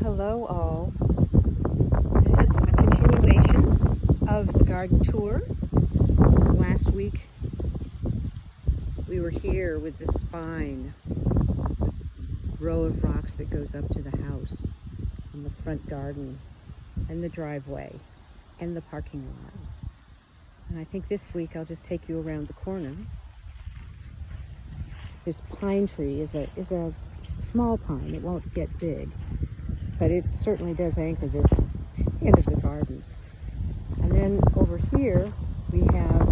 Hello all. This is a continuation of the garden tour. Last week we were here with the spine row of rocks that goes up to the house and the front garden and the driveway and the parking lot. And I think this week I'll just take you around the corner. This pine tree is a small pine. It won't get big, but it certainly does anchor this end of the garden. And then over here we have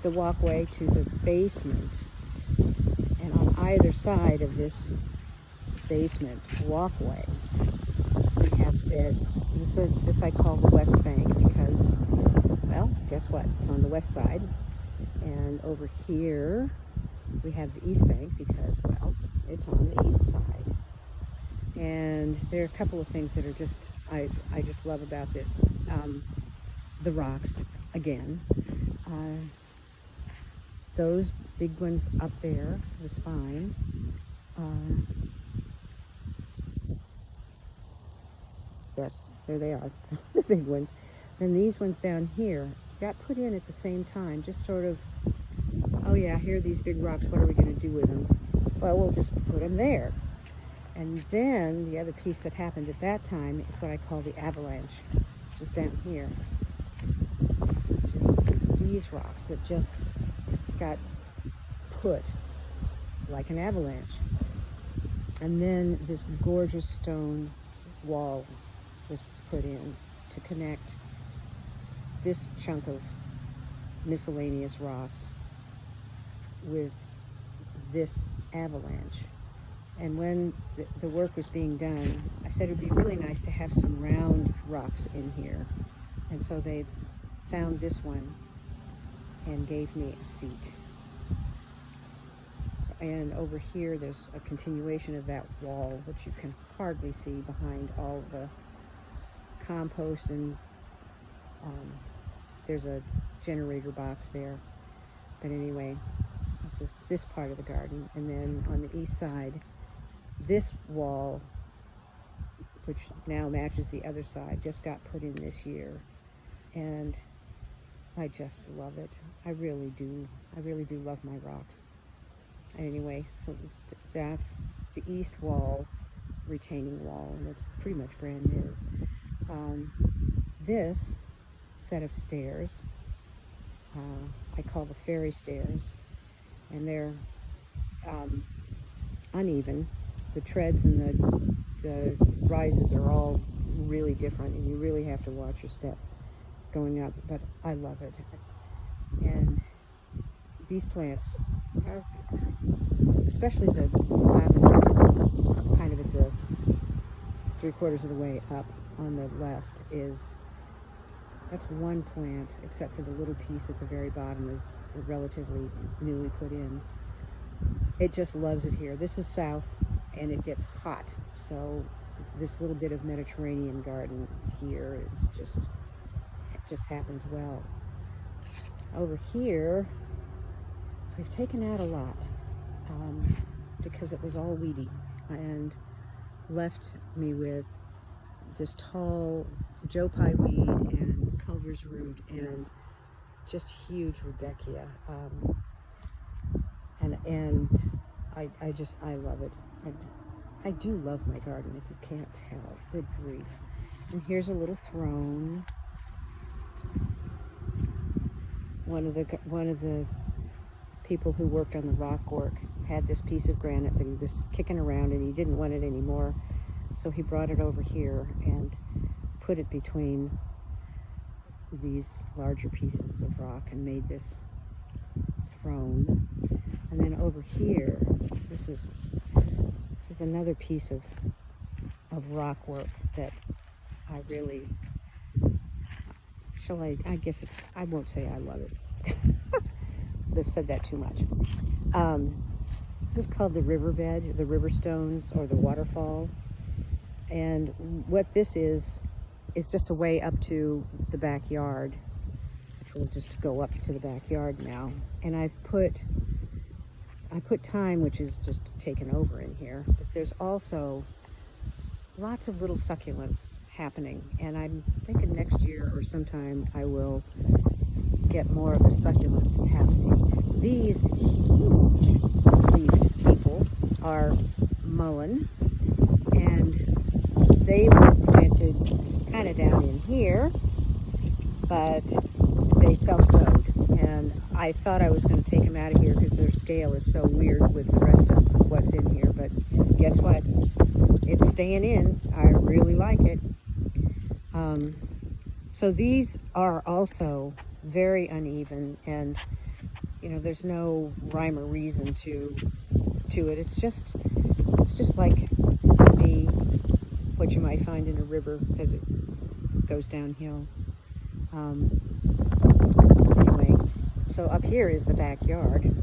the walkway to the basement. And on either side of this basement walkway, we have beds. This I call the west bank because, well, guess what? It's on the west side. And over here we have the east bank because, well, it's on the east side. And there are a couple of things that are just, I just love about this. The rocks, again. Those big ones up there, the spine. Yes, there they are, the big ones. Then these ones down here got put in at the same time, just sort of, oh yeah, here are these big rocks, what are we going to do with them? Well, we'll just put them there. And then the other piece that happened at that time is what I call the avalanche, which is down here. Just these rocks that just got put like an avalanche. And then this gorgeous stone wall was put in to connect this chunk of miscellaneous rocks with this avalanche. And when the work was being done, I said it would be really nice to have some round rocks in here. And so they found this one and gave me a seat. And over here, there's a continuation of that wall, which you can hardly see behind all the compost, and there's a generator box there. But anyway, this is this part of the garden. And then on the east side, this wall, which now matches the other side, just got put in this year. And I just love it. I really do. I really do love my rocks. Anyway, so that's the east wall, retaining wall, and it's pretty much brand new. This set of stairs, I call the fairy stairs, and they're uneven. The treads and the rises are all really different, and you really have to watch your step going up, but I love it. And these plants are, especially the lavender, kind of at the 3/4 of the way up on the left, that's one plant, except for the little piece at the very bottom is relatively newly put in. It just loves it here. This is south, and it gets hot, so this little bit of Mediterranean garden here is just happens well. Over here, we've taken out a lot because it was all weedy, and left me with this tall Joe Pye weed and Culver's root and just huge Rudbeckia. And I love it. I do love my garden, if you can't tell. Good grief. And here's a little throne. One of the people who worked on the rock work had this piece of granite that he was kicking around, and he didn't want it anymore. So he brought it over here and put it between these larger pieces of rock and made this throne. And then over here, this is another piece of rock work that I really, I guess I won't say I love it. I said that too much. This is called the riverbed, the river stones, or the waterfall. And what this is just a way up to the backyard, which will just go up to the backyard now. And I put thyme, which is just taken over in here, but there's also lots of little succulents happening, and I'm thinking next year or sometime I will get more of the succulents happening. These huge leafed people are mullein, and they were planted kind of down in here, but they self-sowed, and I thought I was going to take them out of here because their scale is so weird with the rest of what's in here, but guess what? It's staying in. I really like it. So these are also very uneven, and there's no rhyme or reason to it. It's just like, to me, what you might find in a river as it goes downhill. Anyway, so up here is the backyard,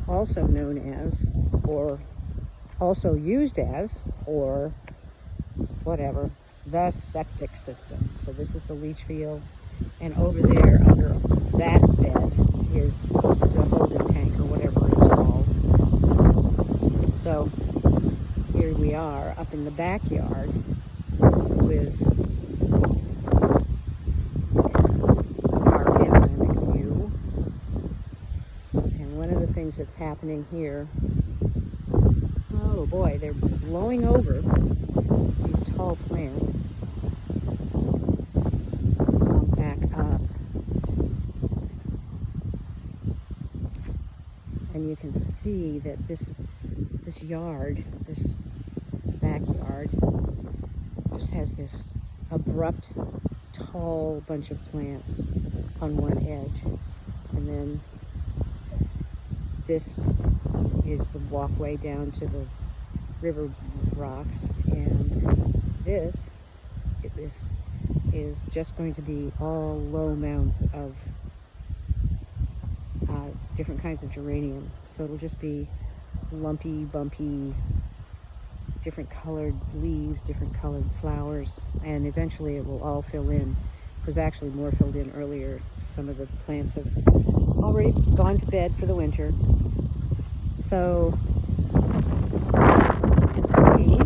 also known as, or also used as, or whatever, the septic system. So this is the leach field, and over there under that bed is the holding tank, or whatever it's called. So here we are up in the backyard with our panoramic view. And one of the things that's happening here, oh boy, they're blowing over these tall plants. I'll back up. And you can see that this yard, this backyard, just has this abrupt, tall bunch of plants on one edge. And then this is the walkway down to the river rocks, and this is just going to be all low mount of different kinds of geranium. So it'll just be lumpy, bumpy, different colored leaves, different colored flowers, and eventually it will all fill in. It was actually more filled in earlier. Some of the plants have already gone to bed for the winter. So you can see